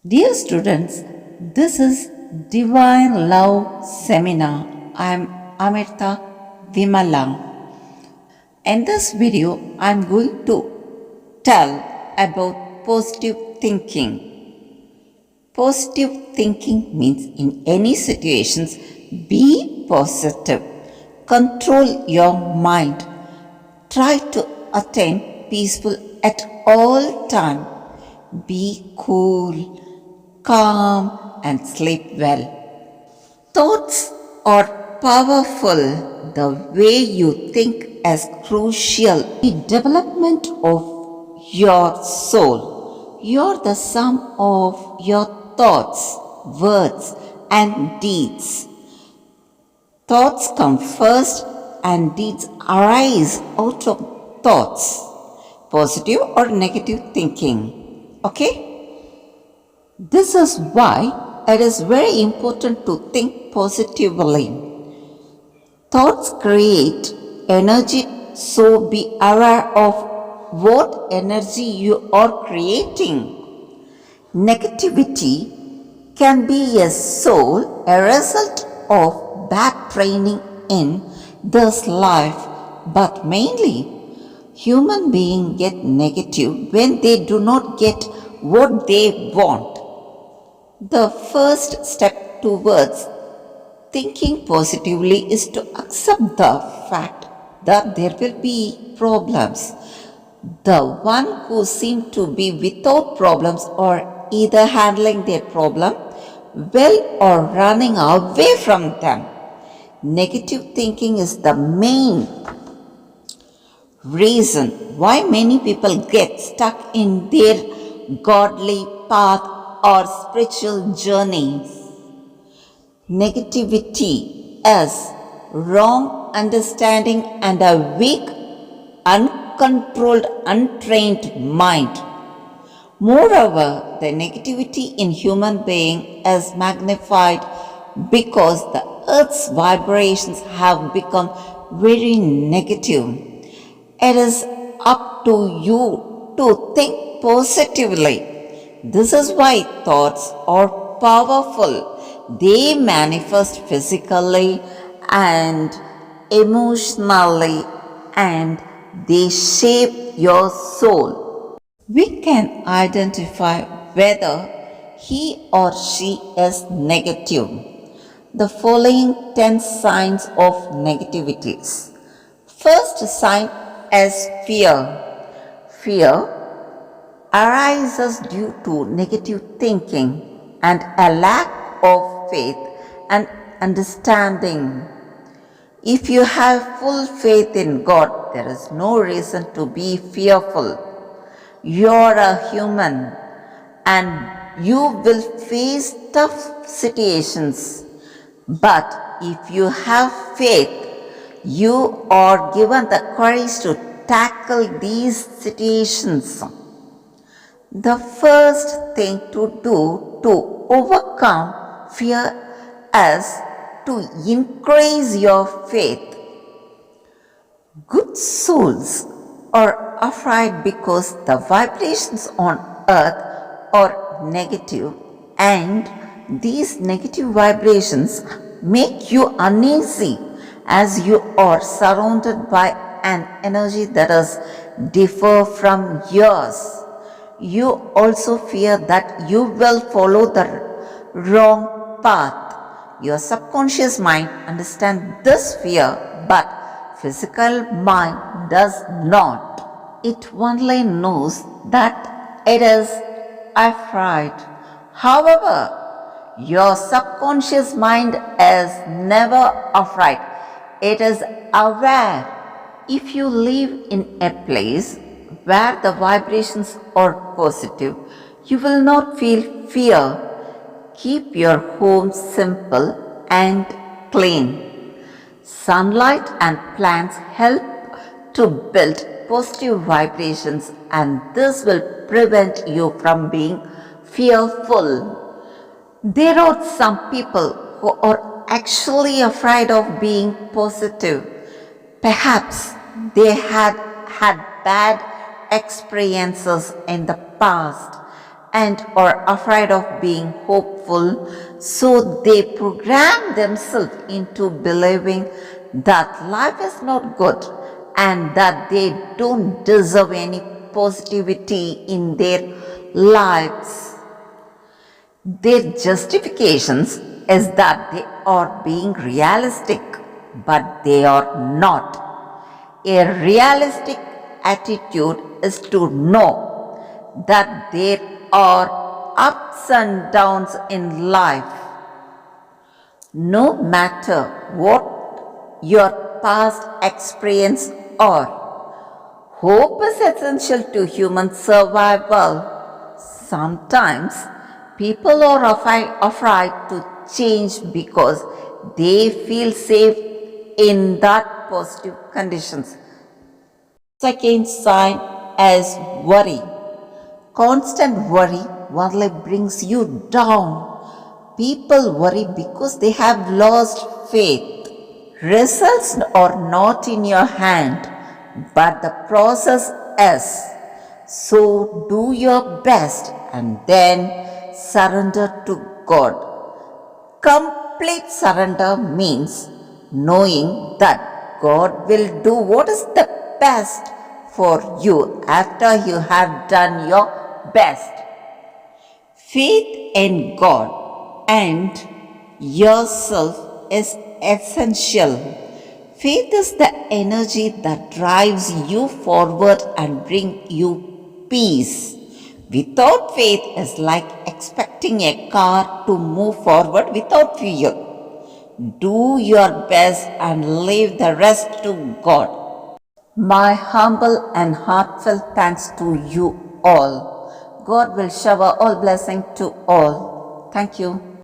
Dear students, this is Divine Love Seminar. I am AMRITA VIMALA. In this video, I am going to tell about positive thinking. Positive thinking means in any situations, be positive. Control your mind. Try to attain peaceful at all time. Be cool, calm, and sleep well. Thoughts are powerful. The way you think is crucial. The development of your soul. You're the sum of your thoughts, words, and deeds. Thoughts come first and deeds arise out of thoughts. Positive or negative thinking. Okay? This is why it is very important to think positively. Thoughts create energy, so be aware of what energy you are creating. Negativity can be a result of bad training in this life, but mainly human beings get negative when they do not get what they want. The first step towards thinking positively is to accept the fact that there will be problems. The one who seem to be without problems are either handling their problem well or running away from them. Negative thinking is the main reason why many people get stuck in their godly path or spiritual journeys. Negativity is wrong understanding and a weak, uncontrolled, untrained mind. Moreover, the negativity in human being is magnified because the earth's vibrations have become very negative. It is up to you to think positively. This is why thoughts are powerful. They manifest physically and emotionally, and they shape your soul. We can identify whether he or she is negative. The following 10 signs of negativities. First sign is fear. Fear arises due to negative thinking and a lack of faith and understanding. If you have full faith in God, there is no reason to be fearful. You're a human and you will face tough situations. But if you have faith, you are given the courage to tackle these situations. The first thing to do to overcome fear is to increase your faith. Good souls are afraid because the vibrations on earth are negative, and these negative vibrations make you uneasy as you are surrounded by an energy that is different from yours. You also fear that you will follow the wrong path. Your subconscious mind understands this fear, but physical mind does not. It only knows that it is afraid. However, your subconscious mind is never afraid. It is aware. If you live in a place where the vibrations are positive, you will not feel fear. Keep your home simple and clean. Sunlight and plants help to build positive vibrations, and this will prevent you from being fearful. There are some people who are actually afraid of being positive. Perhaps they had bad experiences in the past and are afraid of being hopeful, so they program themselves into believing that life is not good and that they don't deserve any positivity in their lives. Their justifications is that they are being realistic, but they are not. A realistic attitude is to know that there are ups and downs in life. No matter what your past experience or hope is essential to human survival. Sometimes people are afraid to change because they feel safe in that positive conditions. Second sign is worry. Constant worry only brings you down. People worry because they have lost faith. Results are not in your hand, but the process is. So do your best and then surrender to God. Complete surrender means knowing that God will do what is the best for you after you have done your best. Faith in God and yourself is essential. Faith is the energy that drives you forward and brings you peace. Without faith is like expecting a car to move forward without fuel. Do your best and leave the rest to God. My humble and heartfelt thanks to you all. God will shower all blessing to all. Thank you.